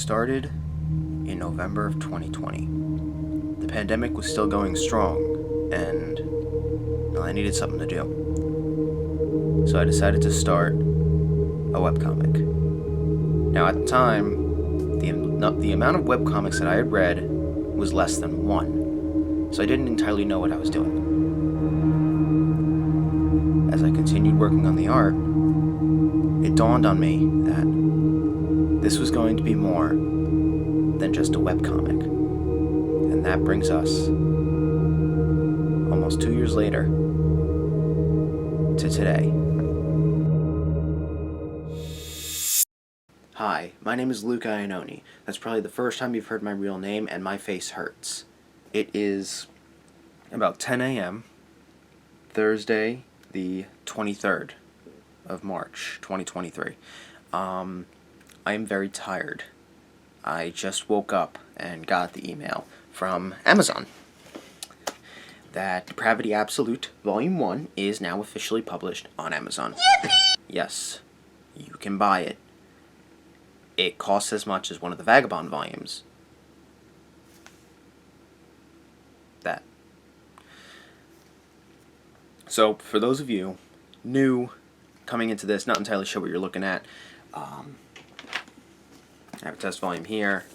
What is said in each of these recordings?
started in November of 2020. The pandemic was still going strong, and I needed something to do. So I decided to start a webcomic. Now at the time, the amount of webcomics that I had read was less than one, so I didn't entirely know what I was doing. As I continued working on the art, it dawned on me that this was going to be more than just a webcomic. And that brings us, almost 2 years later, to today. Hi, my name is Luca Iannone. That's probably the first time you've heard my real name, and my face hurts. It is about 10 a.m., Thursday, the 23rd of March, 2023. I am very tired. I just woke up and got the email from Amazon that Depravity Absolute Volume 1 is now officially published on Amazon. Yes, you can buy it. It costs as much as one of the Vagabond volumes. That. So, for those of you new coming into this, not entirely sure what you're looking at, I have a test volume here.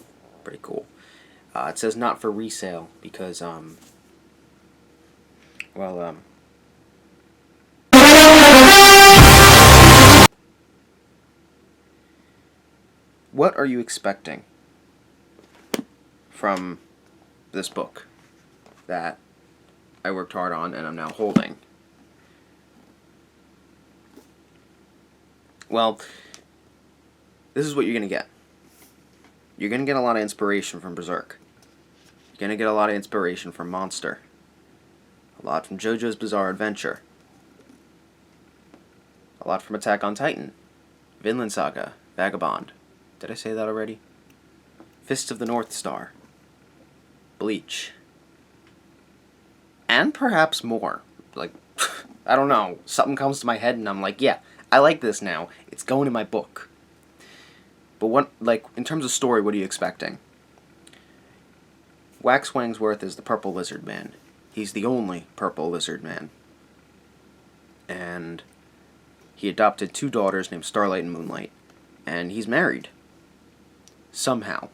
Pretty cool. It says not for resale because, what are you expecting from this book that I worked hard on and I'm now holding? Well, this is what you're going to get. You're going to get a lot of inspiration from Berserk. You're going to get a lot of inspiration from Monster. A lot from JoJo's Bizarre Adventure. A lot from Attack on Titan. Vinland Saga. Vagabond. Did I say that already? Fist of the North Star. Bleach. And perhaps more. Like, I don't know. Something comes to my head and I'm like, yeah, I like this now. It's going in my book. But what, like, in terms of story, what are you expecting? Wax Wangsworth is the Purple Lizard Man. He's the only Purple Lizard Man. And he adopted 2 daughters named Starlight and Moonlight. And he's married. Somehow.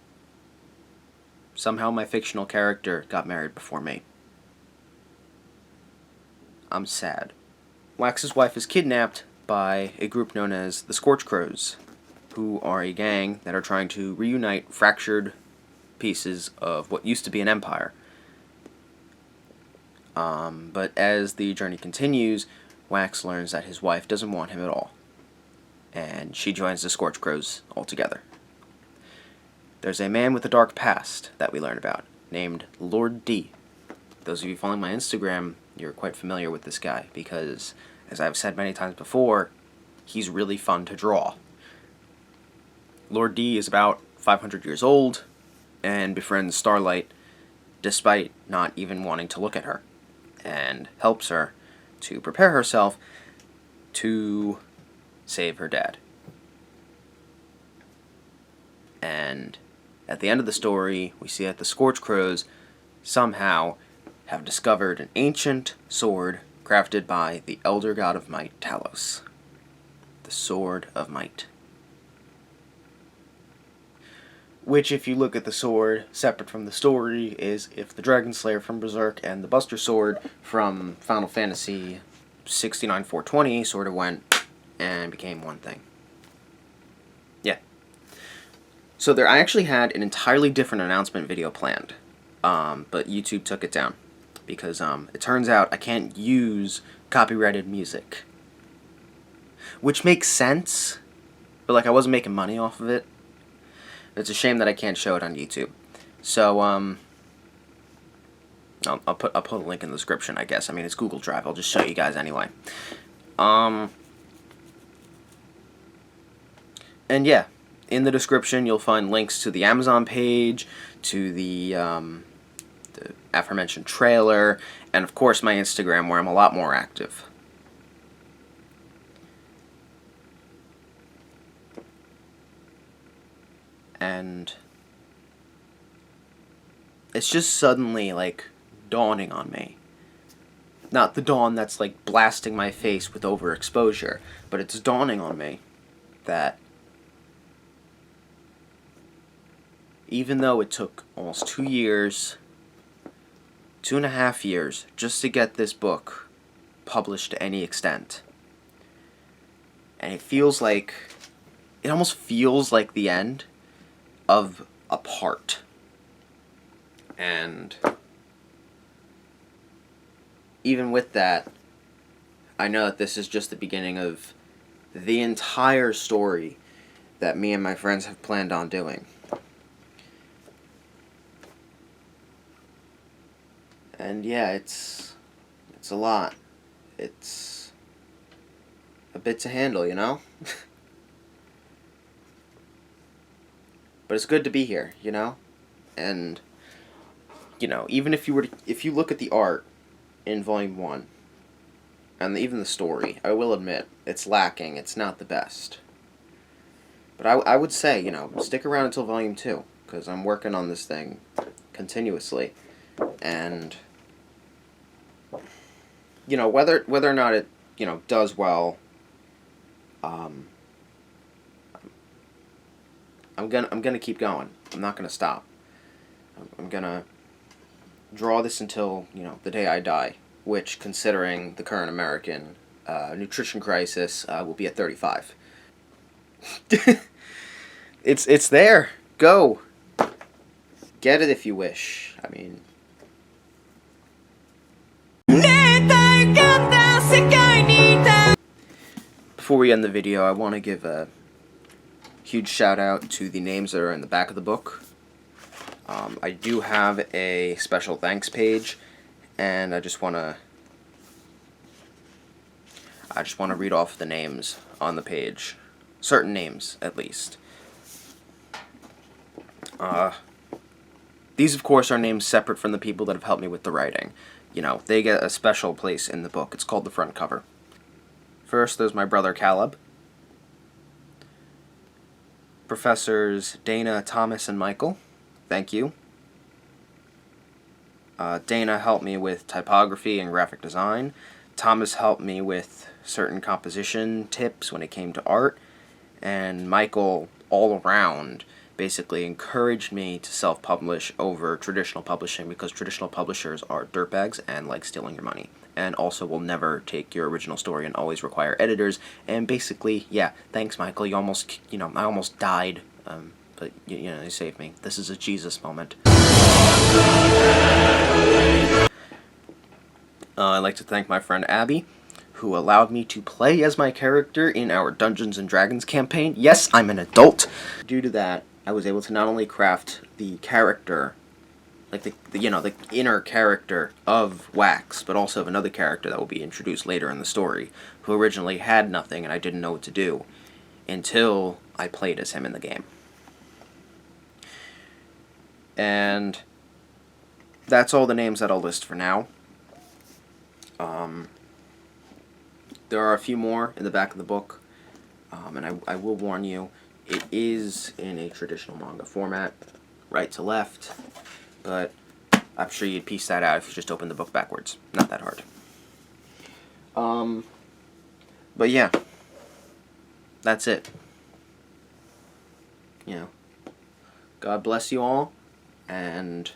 Somehow my fictional character got married before me. I'm sad. Wax's wife is kidnapped by a group known as the Scorchcrows, who are a gang that are trying to reunite fractured pieces of what used to be an empire. But as the journey continues, Wax learns that his wife doesn't want him at all, and she joins the Scorchcrows altogether. There's a man with a dark past that we learn about, named Lord D. Those of you following my Instagram, you're quite familiar with this guy, because, as I've said many times before, he's really fun to draw. Lord D is about 500 years old and befriends Starlight despite not even wanting to look at her, and helps her to prepare herself to save her dad. And at the end of the story, we see that the Scorchcrows somehow have discovered an ancient sword crafted by the Elder God of Might, Talos. The Sword of Might. Which, if you look at the sword, separate from the story, is if the Dragon Slayer from Berserk and the Buster Sword from Final Fantasy 69-420 sort of went and became one thing. Yeah. So I actually had an entirely different announcement video planned, but YouTube took it down, because it turns out I can't use copyrighted music. Which makes sense, but like I wasn't making money off of it. It's a shame that I can't show it on YouTube. So, I'll put a link in the description, I guess. I mean, it's Google Drive. I'll just show you guys anyway. And yeah, in the description you'll find links to the Amazon page, to the aforementioned trailer, and of course my Instagram, where I'm a lot more active. And it's just suddenly, like, dawning on me. Not the dawn that's, like, blasting my face with overexposure, but it's dawning on me that even though it took almost 2 years, 2.5 years, just to get this book published to any extent, and it almost feels like the end of a part. And even with that, I know that this is just the beginning of the entire story that me and my friends have planned on doing. And yeah, it's a lot. It's a bit to handle, you know? But it's good to be here, you know? And even if you look at the art in Volume 1 and even the story, I will admit it's lacking. It's not the best. But I would say, stick around until Volume 2, because I'm working on this thing continuously. And whether or not it does well, I'm gonna keep going. I'm not gonna stop. I'm gonna draw this until the day I die, which, considering the current American nutrition crisis, will be at 35. It's there. Go get it if you wish. I mean. Before we end the video, I want to give a huge shout out to the names that are in the back of the book. I do have a special thanks page, and I just want to read off the names on the page. Certain names, at least. These, of course, are names separate from the people that have helped me with the writing. They get a special place in the book. It's called the front cover. First, there's my brother Caleb. Professors Dana, Thomas, and Michael. Thank you. Dana helped me with typography and graphic design. Thomas helped me with certain composition tips when it came to art. And Michael, all around, basically encouraged me to self-publish over traditional publishing, because traditional publishers are dirtbags and like stealing your money, and also will never take your original story and always require editors. And basically, yeah, thanks, Michael. I almost died, but you saved me. This is a Jesus moment. I'd like to thank my friend Abby, who allowed me to play as my character in our Dungeons & Dragons campaign. Yes, I'm an adult. Due to that, I was able to not only craft the character, like the inner character of Wax, but also of another character that will be introduced later in the story, who originally had nothing and I didn't know what to do until I played as him in the game. And that's all the names that I'll list for now. There are a few more in the back of the book, and I will warn you, it is in a traditional manga format, right to left, but I'm sure you'd piece that out if you just open the book backwards. Not that hard. But yeah, that's it. God bless you all, and